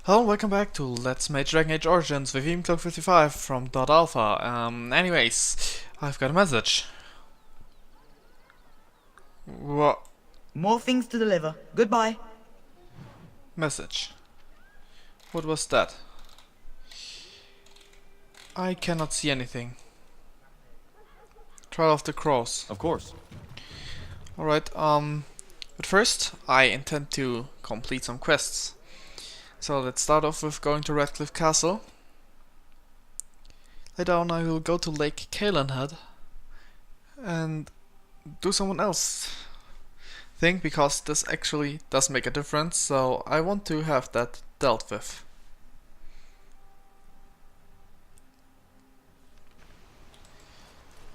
Hello, welcome back to Let's Make Dragonage Origins with Eboncloak 55 from .alpha. Anyways, I've got a message. What? More things to deliver. Goodbye. Message. What was that? I cannot see anything. Trial of the Crows. Of course. Alright, but first, I intend to complete some quests. So let's start off with going to Redcliffe Castle. Later on I will go to Lake Calenhead and do someone else thing, because this actually does make a difference, so I want to have that dealt with.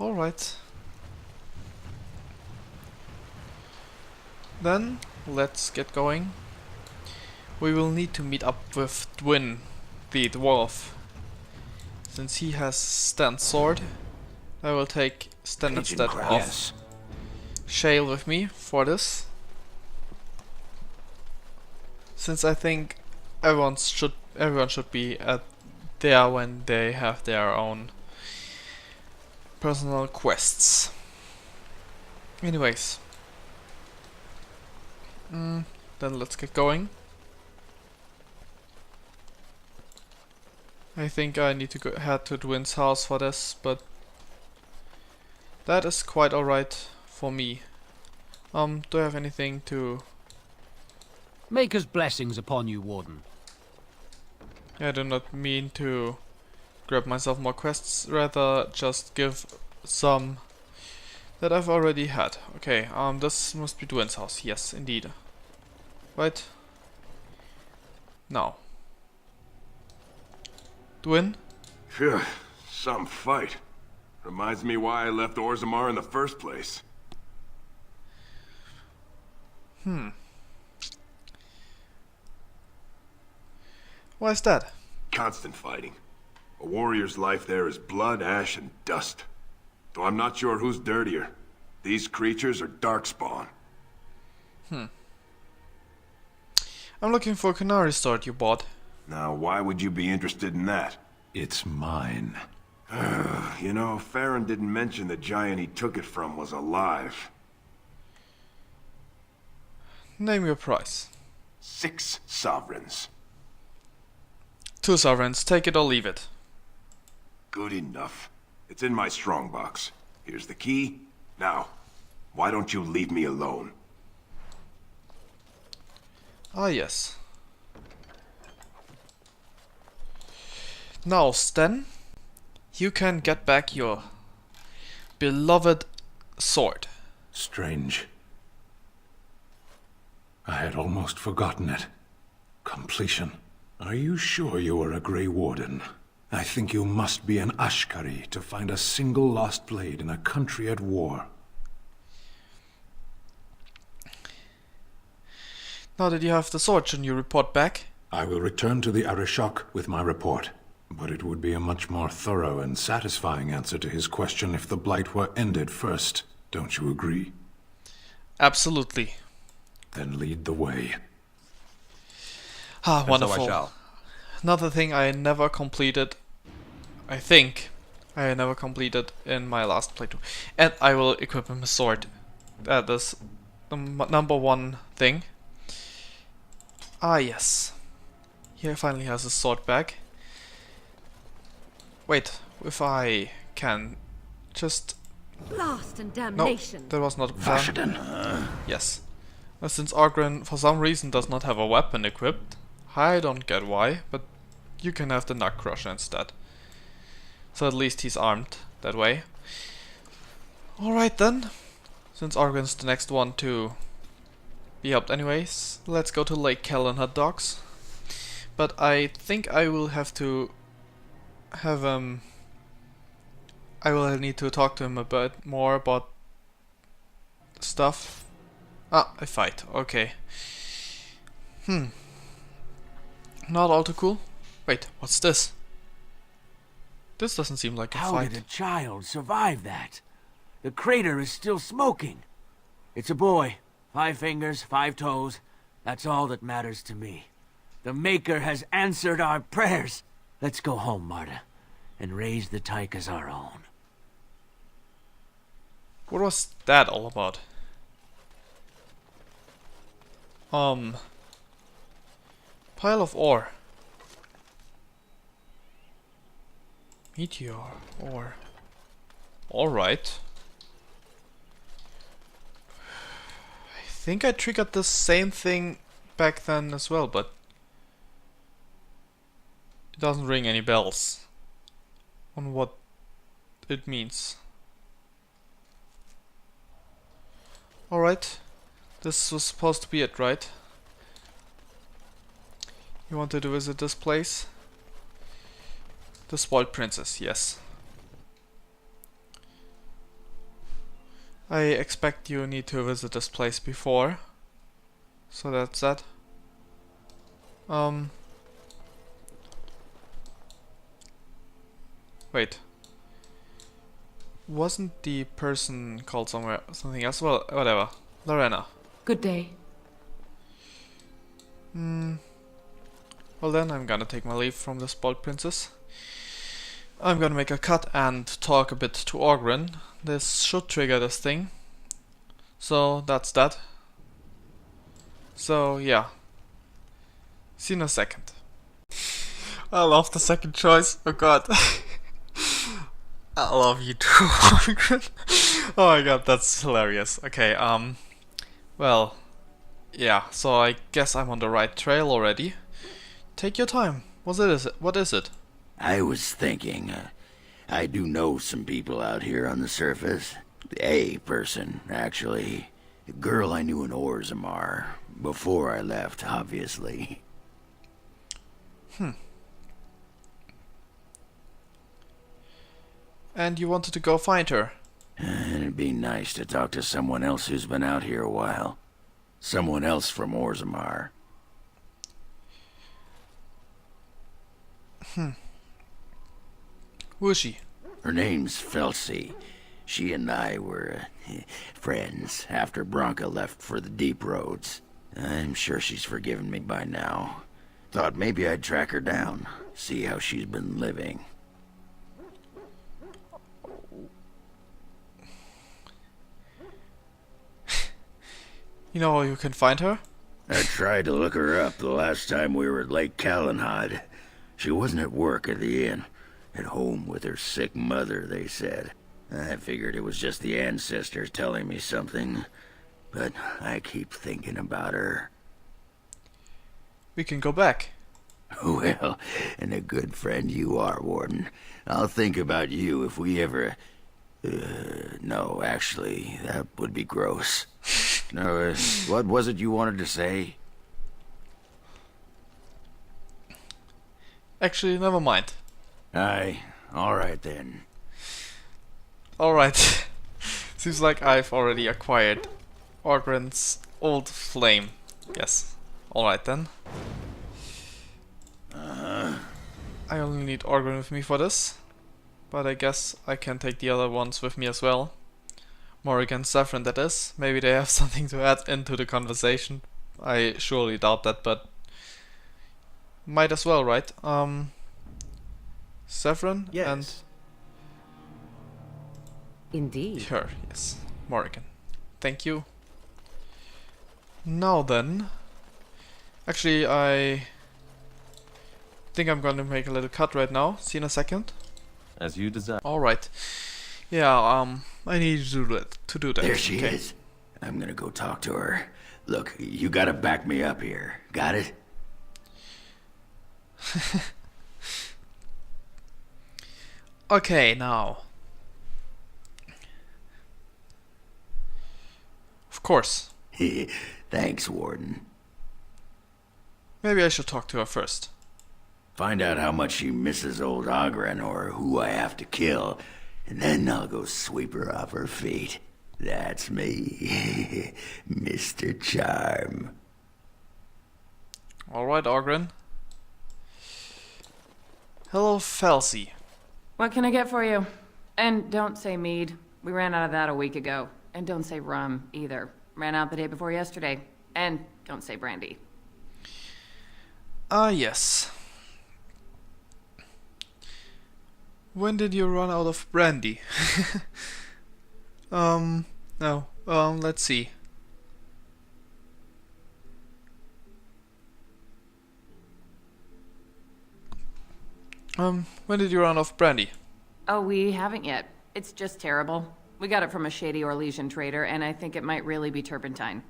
Alright. Then let's get going. We will need to meet up with Dwin, the dwarf. Since he has Stan's sword, I will take Stan instead of Shale with me for this. Since I think everyone should be at there when they have their own personal quests. Anyways, then let's get going. I think I need to head to Dwin's house for this, but that is quite alright for me. Do I have anything to... Maker's blessings upon you, Warden. I do not mean to grab myself more quests, rather just give some that I've already had. Okay, this must be Dwin's house, yes, indeed. Right? Now. Dwin? Phew, some fight. Reminds me why I left Orzammar in the first place. Why is that? Constant fighting. A warrior's life there is blood, ash, and dust. Though I'm not sure who's dirtier. These creatures or Darkspawn. I'm looking for a canary sword you bought. Now, why would you be interested in that? It's mine. You know, Farron didn't mention the giant he took it from was alive. Name your price. 6 sovereigns. 2 sovereigns, take it or leave it. Good enough. It's in my strongbox. Here's the key. Now, why don't you leave me alone? Ah, yes. Now, Stan, you can get back your beloved sword. Strange. I had almost forgotten it. Completion. Are you sure you are a Grey Warden? I think you must be an Ashkari to find a single lost blade in a country at war. Now that you have the sword, shouldn't you report back? I will return to the Arishok with my report. But it would be a much more thorough and satisfying answer to his question if the Blight were ended first. Don't you agree? Absolutely. Then lead the way. Ah, And wonderful. so I shall. Another thing I never completed, I think I never completed in my last playthrough. And I will equip him a sword. That is the number one thing. Ah, yes. He finally has a sword back. Wait, if I can just... Blast and No, damnation. that was not a plan. Yes. Since Argren for some reason does not have a weapon equipped, I don't get why, but you can have the Nut Crusher instead. So at least he's armed that way. Alright then, since Argren's the next one to be helped anyways, let's go to Lake Calenhead docks. But I think I will have to have I will need to talk to him a bit more about stuff. Ah, a fight, okay. Not all too cool. Wait, what's this? This doesn't seem like a How fight. did a child survive that? The crater is still smoking. It's a boy. 5 fingers, 5 toes. That's all that matters to me. The Maker has answered our prayers. Let's go home, Marta, and raise the Tyke as our own. What was that all about? Pile of ore. Meteor ore. Alright. I think I triggered the same thing back then as well, but it doesn't ring any bells on what it means. Alright, this was supposed to be it, right? You wanted to visit this place? The Spoiled Princess, yes. I expect you need to visit this place before. So that's that. Wait. Wasn't the person called something else? Well, whatever. Lorena. Good day. Well then, I'm gonna take my leave from the Spoiled Princess. I'm gonna make a cut and talk a bit to Ogren. This should trigger this thing. So, that's that. So, yeah. See you in a second. I love the second choice. Oh god. I love you too, Ogren. Oh my god, that's hilarious. Okay, well, yeah, so I guess I'm on the right trail already. Take your time. What is it? I was thinking, I do know some people out here on the surface. A person, actually. A girl I knew in Orzammar. Before I left, obviously. And you wanted to go find her? It'd be nice to talk to someone else who's been out here a while. Someone else from Orzammar. Who is she? Her name's Felsi. She and I were friends after Branka left for the deep roads. I'm sure she's forgiven me by now. Thought maybe I'd track her down, see how she's been living. You know how you can find her? I tried to look her up the last time we were at Lake Calenhad. She wasn't at work at the inn. At home with her sick mother, they said. I figured it was just the ancestors telling me something. But I keep thinking about her. We can go back. Well, and a good friend you are, Warden. I'll think about you if we ever... no, actually, that would be gross. No, what was it you wanted to say? Actually, never mind. Aye, alright then. Alright. Seems like I've already acquired Ogren's old flame. Yes. Alright then. I only need Ogren with me for this. But I guess I can take the other ones with me as well. Morrigan, Saffron, that is. Maybe they have something to add into the conversation. I surely doubt that, but might as well, right? Saffron and Indeed. her, yes. Morrigan. Thank you. Now then. Actually, I think I'm gonna make a little cut right now. See you in a second. As you desire. Alright. Yeah, I need to do that. There she is. I'm gonna go talk to her. Look, you gotta back me up here. Got it? Okay, now. Of course. Thanks, Warden. Maybe I should talk to her first. Find out how much she misses old Ogren or who I have to kill, and then I'll go sweep her off her feet. That's me, Mr. Charm. Alright, Ogren. Hello, Felsi. What can I get for you? And don't say mead. We ran out of that a week ago. And don't say rum, either. Ran out the day before yesterday. And don't say brandy. Ah, yes. When did you run out of brandy? No. Let's see. When did you run off brandy? Oh, we haven't yet. It's just terrible. We got it from a shady Orlesian trader, and I think it might really be turpentine.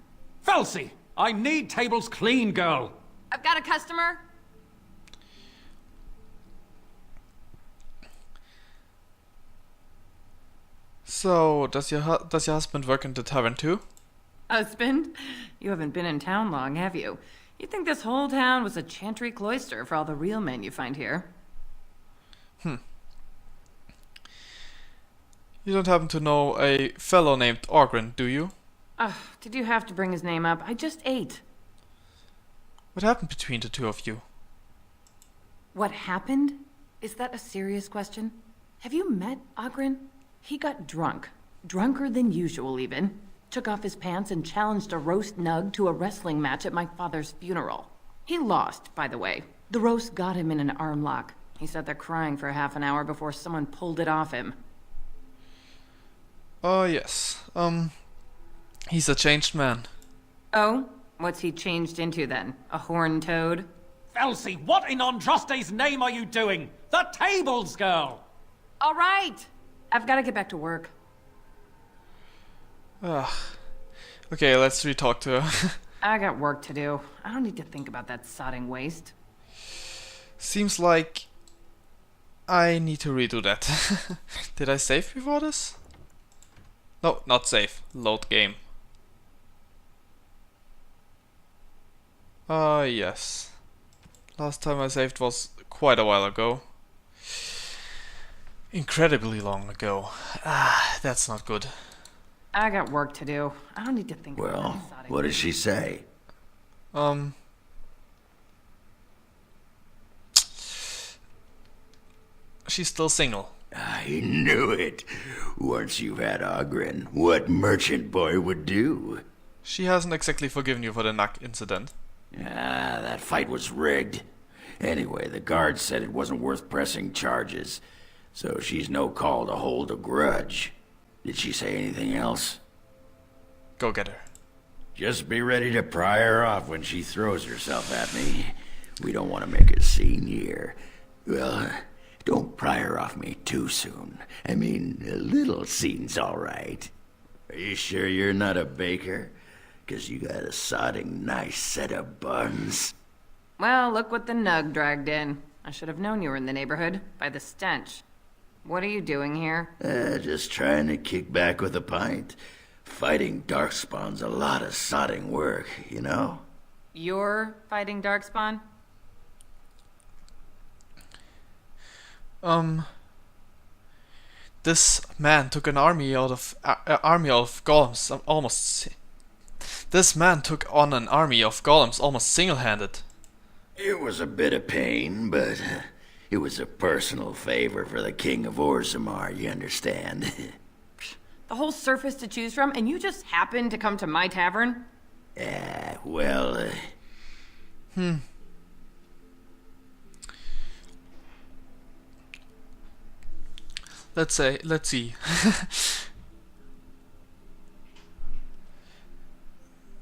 Felsi! I need tables clean, girl! I've got a customer! So, does your husband work in the tavern too? Husband? You haven't been in town long, have you? You'd think this whole town was a chantry cloister for all the real men you find here. You don't happen to know a fellow named Ogren, do you? Ugh, did you have to bring his name up? I just ate. What happened between the two of you? What happened? Is that a serious question? Have you met Ogren? He got drunk. Drunker than usual, even. Took off his pants and challenged a roast nug to a wrestling match at my father's funeral. He lost, by the way. The roast got him in an arm lock. He sat there crying for half an hour before someone pulled it off him. Oh, yes. He's a changed man. Oh? What's he changed into then? A horned toad? Felsi, what in Andraste's name are you doing? The tables, girl! All right! I've got to get back to work. Okay, let's re-talk to her. I got work to do. I don't need to think about that sodding waste. Seems like I need to redo that. Did I save before this? No, not save. Load game. Yes. Last time I saved was quite a while ago. Incredibly long ago. That's not good. I got work to do. I don't need to think about Well, that sodding what does she say? She's still single. I knew it. Once you've had Ogren, what merchant boy would do? She hasn't exactly forgiven you for the Nuck incident. That fight was rigged. Anyway, the guard said it wasn't worth pressing charges, so she's no call to hold a grudge. Did she say anything else? Go get her. Just be ready to pry her off when she throws herself at me. We don't want to make a scene here. Well, don't pry her off me too soon. I mean, a little scene's all right. Are you sure you're not a baker? 'Cause you got a sodding nice set of buns. Well, look what the nug dragged in. I should have known you were in the neighborhood, by the stench. What are you doing here? Just trying to kick back with a pint. Fighting Darkspawn's a lot of sodding work, you know? You're fighting Darkspawn? This man took an army out of golems almost. This man took on an army of golems almost single-handed. It was a bit of pain, but it was a personal favor for the King of Orzammar, you understand? The whole surface to choose from, and you just happened to come to my tavern? Well, Let's see.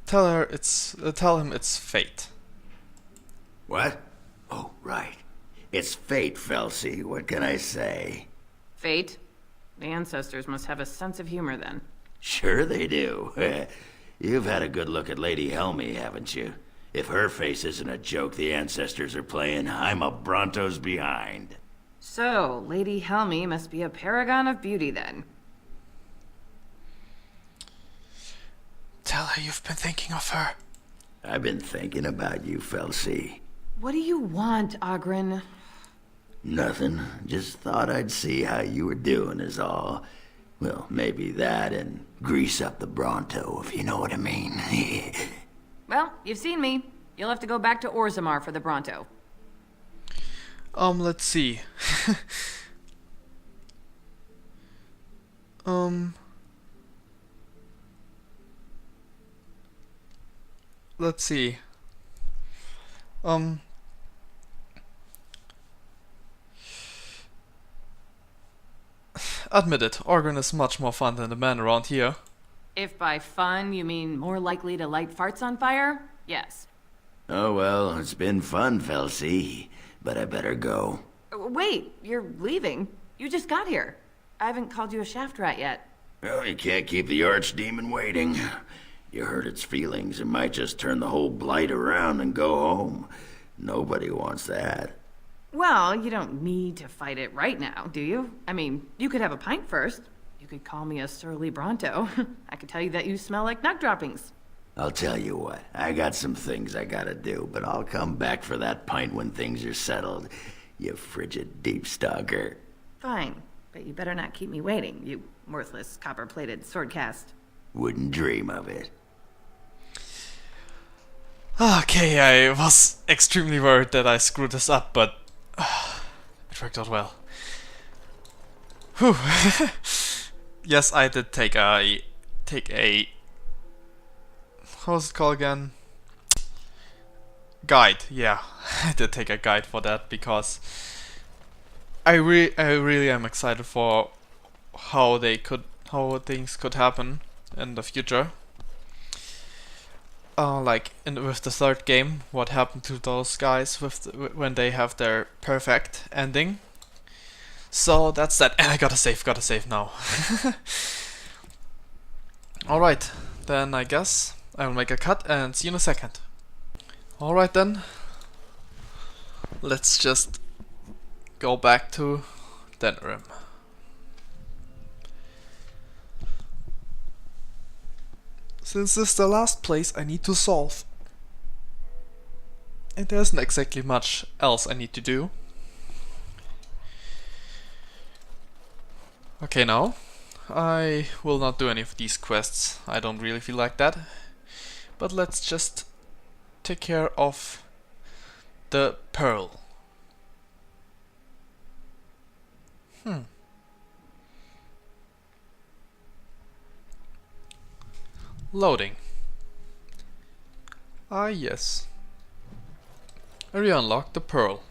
Tell him it's fate. What? Oh, right. It's fate, Felsi. What can I say? Fate? The ancestors must have a sense of humor then. Sure they do. You've had a good look at Lady Helmy, haven't you? If her face isn't a joke the ancestors are playing, I'm a Bronto's behind. So, Lady Helmy must be a paragon of beauty then. Tell her you've been thinking of her. I've been thinking about you, Felsi. What do you want, Ogren? Nothing. Just thought I'd see how you were doing is all. Well, maybe that and grease up the Bronto, if you know what I mean. Well, you've seen me. You'll have to go back to Orzammar for the Bronto. Let's see. Let's see. admit it, Orgrin is much more fun than the men around here. If by fun you mean more likely to light farts on fire, yes. Oh well, it's been fun, Felsi, but I better go. Wait, you're leaving? You just got here. I haven't called you a shaft rat yet. Well, you can't keep the archdemon waiting. You hurt its feelings, it might just turn the whole blight around and go home. Nobody wants that. Well, you don't need to fight it right now, do you? I mean, you could have a pint first. You could call me a surly Bronto. I could tell you that you smell like nut droppings. I'll tell you what, I got some things I gotta do, but I'll come back for that pint when things are settled, you frigid deep stalker. Fine, but you better not keep me waiting, you worthless copper-plated swordcast. Wouldn't dream of it. Okay, I was extremely worried that I screwed this up, but it worked out well. Whew. Yes, I did take a how's it called again? Guide. Yeah, I did take a guide for that because I really am excited for how things could happen in the future. Like with the third game, what happened to those guys when they have their perfect ending. So that's that, and I gotta save now. Alright, then I guess I will make a cut and see you in a second. Alright then, let's just go back to Denerim. Since this is the last place I need to solve, and there isn't exactly much else I need to do. Okay, now I will not do any of these quests. I don't really feel like that. But let's just take care of the pearl. Loading. Ah, yes. I re-unlocked the pearl.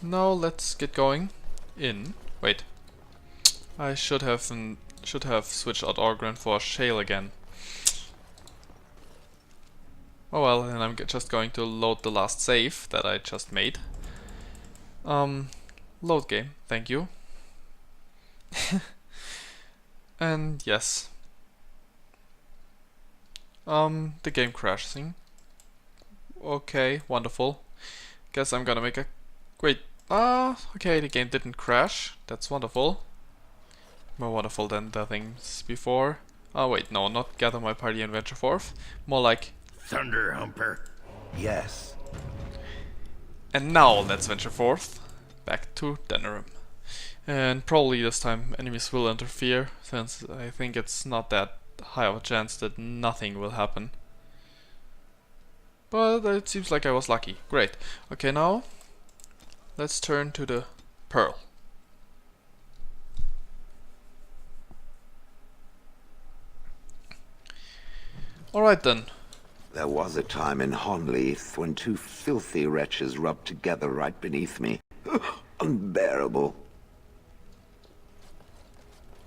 Now let's get going in. Wait. I should have switched out Orgrin for Shale again. Oh well, and I'm just going to load the last save that I just made. Load game, thank you. And yes. The game crashing. Okay, wonderful. Guess I'm gonna make a... Wait, okay, the game didn't crash. That's wonderful. More wonderful than the things before. Oh wait, no, not gather my party and venture forth. More like... Thunder Humper. Yes. And now let's venture forth. Back to Denerim. And probably this time enemies will interfere, since I think it's not that high of a chance that nothing will happen. But it seems like I was lucky. Great. Okay, now let's turn to the pearl. Alright then. There was a time in Honleith when two filthy wretches rubbed together right beneath me. Unbearable.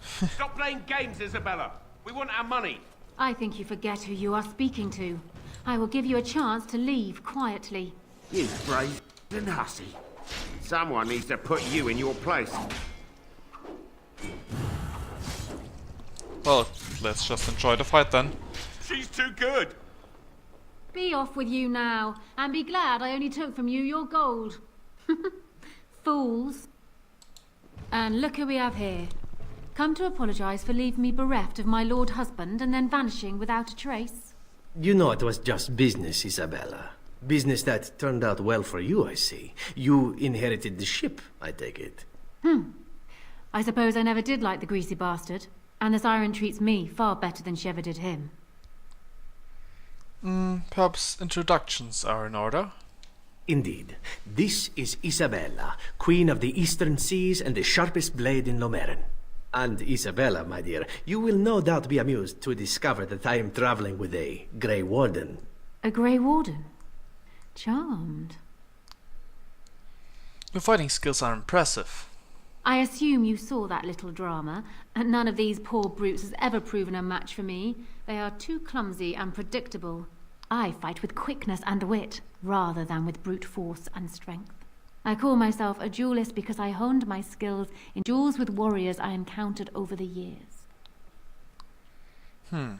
Stop playing games, Isabella. We want our money. I think you forget who you are speaking to. I will give you a chance to leave quietly. You brave and hussy. Someone needs to put you in your place. Well, let's just enjoy the fight then. She's too good. Be off with you now, and be glad I only took from you your gold. Fools. And look who we have here. Come to apologize for leaving me bereft of my lord husband and then vanishing without a trace. You know it was just business, Isabella. Business that turned out well for you, I see. You inherited the ship, I take it. I suppose I never did like the greasy bastard, and the siren treats me far better than she ever did him. Perhaps introductions are in order. Indeed. This is Isabella, Queen of the Eastern Seas and the sharpest blade in Lomerin. And Isabella, my dear, you will no doubt be amused to discover that I am traveling with a Grey Warden. A Grey Warden? Charmed. Your fighting skills are impressive. I assume you saw that little drama, and none of these poor brutes has ever proven a match for me. They are too clumsy and predictable. I fight with quickness and wit, rather than with brute force and strength. I call myself a duelist because I honed my skills in duels with warriors I encountered over the years. I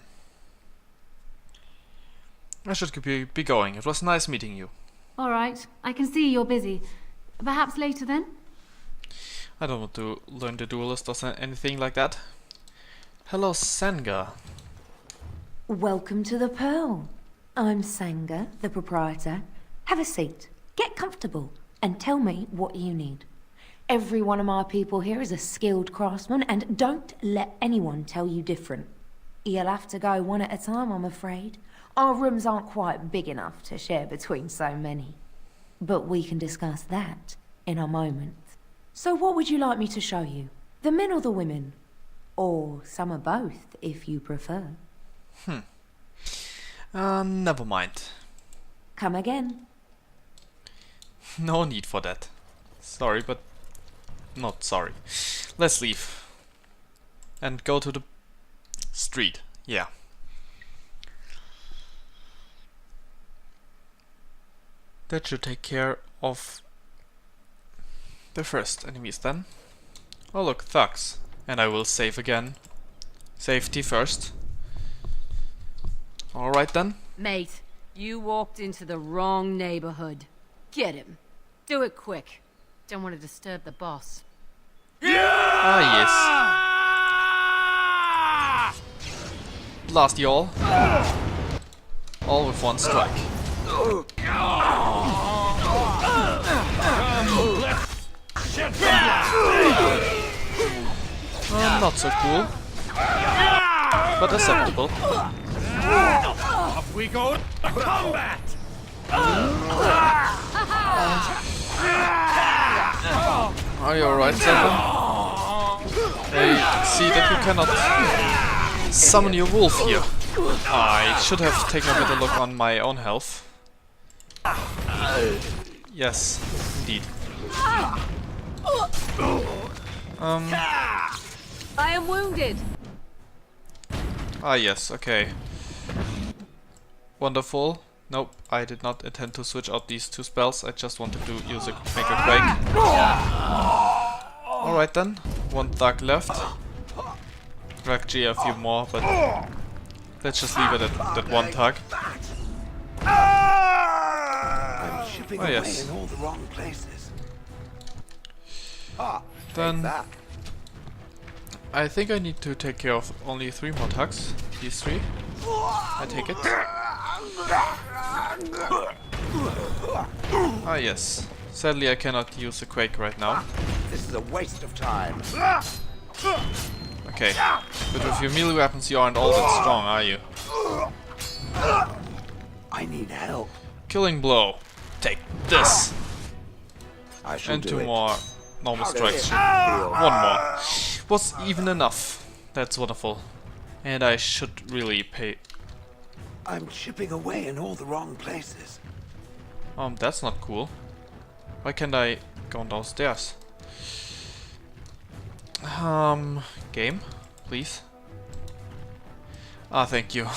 should be going. It was nice meeting you. All right, I can see you're busy. Perhaps later then? I don't want to learn the duelist or anything like that. Hello, Senga. Welcome to the Pearl. I'm Senga, the proprietor. Have a seat, get comfortable, and tell me what you need. Every one of my people here is a skilled craftsman, and don't let anyone tell you different. You'll have to go one at a time, I'm afraid. Our rooms aren't quite big enough to share between so many. But we can discuss that in a moment. So what would you like me to show you? The men or the women? Or some of both, if you prefer. Never mind. Come again. No need for that. Sorry, but not sorry. Let's leave. And go to the street. Yeah. That should take care of the first enemies then. Oh look, thugs. And I will save again. Safety first. Alright then. Mate, you walked into the wrong neighborhood. Get him. Do it quick. Don't want to disturb the boss. Ah yes. Blast you all. All with one strike. Not so cool, but acceptable. Off we go! Combat! Are you alright, Seven? I see that you cannot summon your wolf here. I should have taken a better look on my own health. Yes, indeed. I am wounded. Ah yes, okay. Wonderful. Nope, I did not intend to switch out these two spells. I just wanted to use make a quake. Alright then, one thug left. Drag G a few more, but let's just leave it at that one thug. I'm shipping Oh yes. away in all the wrong places. Then I think I need to take care of only 3 more thugs. These 3. I take it. Ah yes. Sadly I cannot use a quake right now. This is a waste of time. Okay. But with your melee weapons you aren't all that strong, are you? I need help. Killing blow. Take this. I shall And do 2 it. more normal strikes. 1 more. Was even enough. That's wonderful. And I should really pay. I'm chipping away in all the wrong places. That's not cool. Why can't I go downstairs? Game, please. Ah, thank you.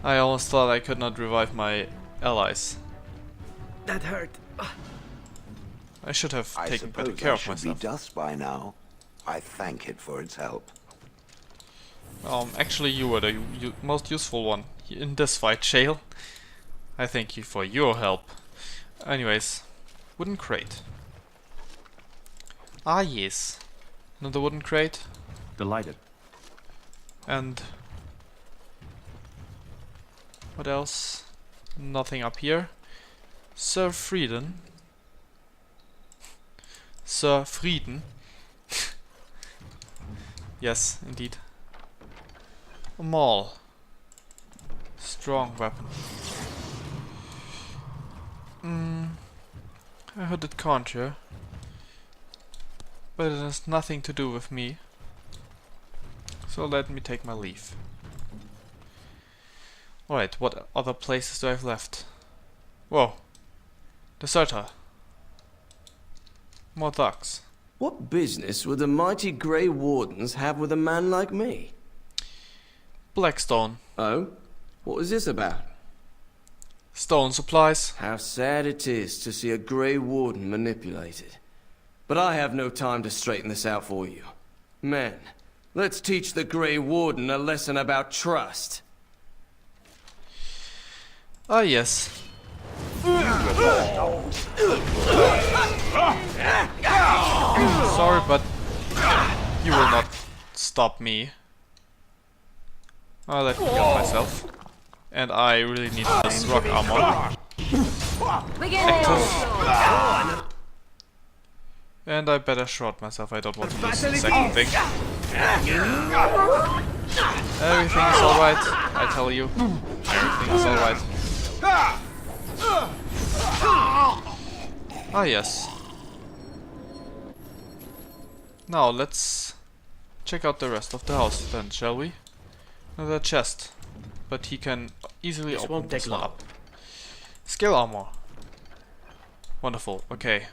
I almost thought I could not revive my allies. That hurt. I should have I taken better suppose care I of should myself. be dust by now. I thank it for its help. Actually you were the most useful one in this fight, Shale. I thank you for your help. Anyways, wooden crate. Ah yes. Another wooden crate. Delighted. And what else? Nothing up here. Sir Frieden. Sir Frieden. Yes, indeed. A maul. Strong weapon. A hooded conjure. But it has nothing to do with me. So let me take my leave. Alright, what other places do I have left? Whoa. Deserter. More thugs. What business would the mighty Grey Wardens have with a man like me? Blackstone. Oh? What was this about? Stone supplies. How sad it is to see a Grey Warden manipulated. But I have no time to straighten this out for you. Men, let's teach the Grey Warden a lesson about trust. Ah, yes. Sorry, but you will not stop me. I'll let me get myself. And I really need this rock armor. Active. And I better short myself, I don't want to lose the second thing. Everything is alright, I tell you. Everything is alright. Ah, yes. Now let's check out the rest of the house then, shall we? Another chest. But he can easily open this one up. Scale armor. Wonderful, okay.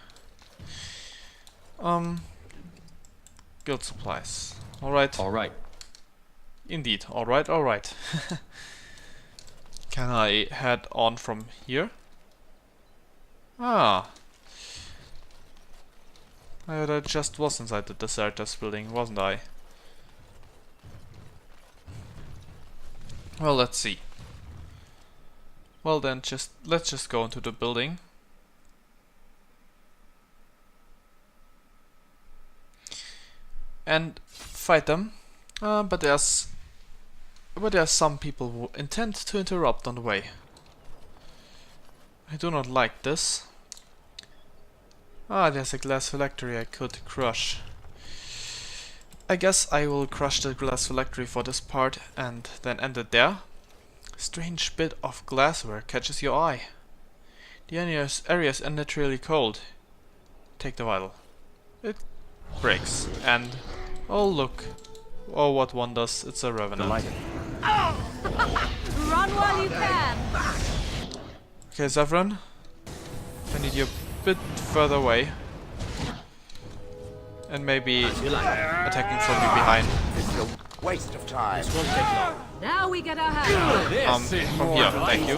Guild supplies. Alright. Alright. Indeed, alright. Can I head on from here? Ah. I just was inside the Deserters building, wasn't I? Well, let's see. Well then, let's just go into the building. And fight them. But there are some people who intend to interrupt on the way. I do not like this. Ah, there's a glass phylactery I could crush. I guess I will crush the glass phylactery for this part and then end it there. Strange bit of glassware catches your eye. The area is unnaturally cold. Take the vial. It breaks and oh look. Oh what wonders, it's a revenant. Run while you can. Okay, Zevran. I need you a bit further away. And maybe attacking from you behind. This is a waste of time. Now we get our hands. From here, thank you.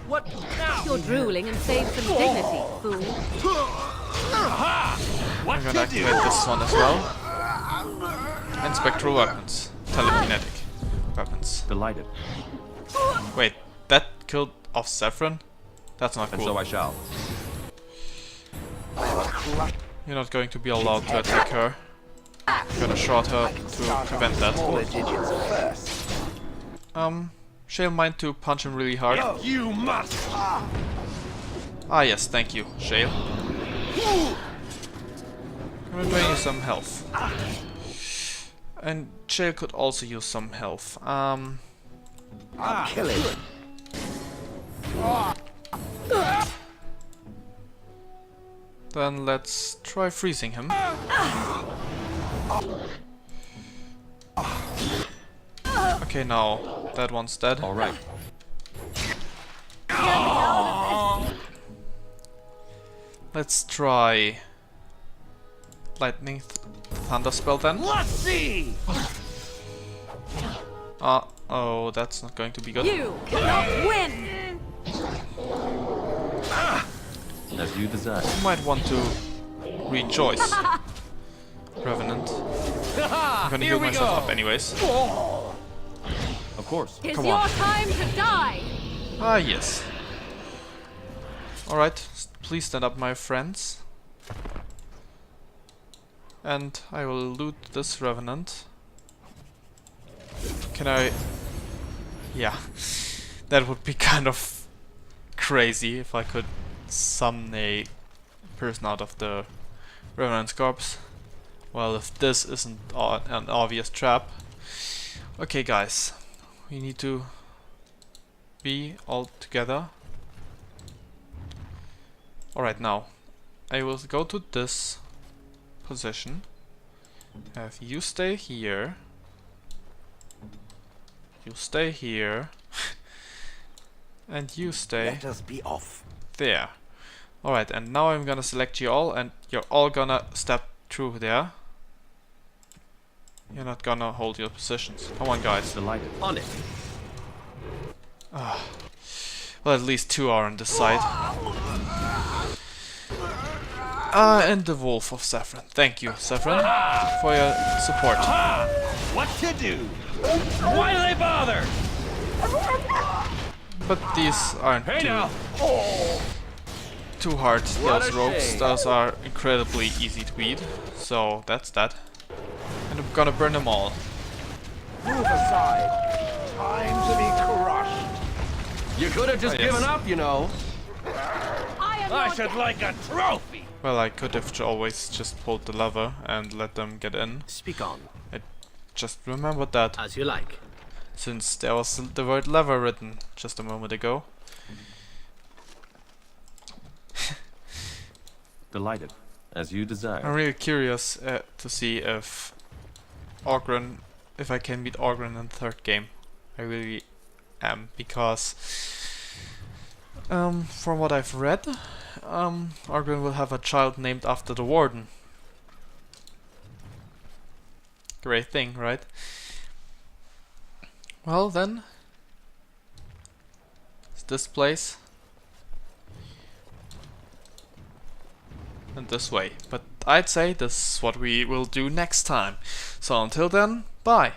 What? You're drooling and save some dignity, fool. I'm gonna activate this one as well. And spectral weapons. Telekinetic weapons. Delighted. Wait, that killed off Zevran? That's not cool. And so I shall. You're not going to be allowed to attack her. I'm gonna short her to prevent that. Shale mind to punch him really hard. You must. Ah yes, thank you, Shale. I'm gonna drain you some health. And Shale could also use some health. I'll kill him. Then let's try freezing him. Okay, now that one's dead. Alright. Let's try lightning thunder spell then. Let's see. Oh, that's not going to be good. You cannot win. As you desire. You might want to rejoice, Revenant. I'm gonna heal myself up anyways. Of course. It's Come your on. time to die. Ah, yes. Alright, please stand up, my friends. And I will loot this Revenant. Can I... Yeah. That would be kind of crazy if I could summon a person out of the Revenant's corpse. Well, if this isn't an obvious trap. Okay, guys. We need to be all together. Alright, now. I will go to this position. Have you stay here. You stay here. And you stay... Let us be off. There. Alright, and now I'm gonna select you all, and you're all gonna step through there. You're not gonna hold your positions. Come on, guys. Delighted. On it. Well, at least 2 are on this side. And the Wolf of Saffron. Thank you, Saffron, for your support. What to do? Why do they bother? But these aren't too hard, those ropes. Those are incredibly easy to beat. So that's that. And I'm gonna burn them all. Move aside. Time to be crushed. You could have just given up, you know. I should like a trophy. Well, I could have always just pulled the lever and let them get in. Speak on. I just remembered that. As you like. Since there was the word lever written just a moment ago. Delighted. As you desire. I'm really curious to see if I can beat Ogren in the 3rd game. I really am, because from what I've read, Ogren will have a child named after the Warden. Great thing, right? Well then, it's this place and this way, but I'd say this is what we will do next time. So until then, bye!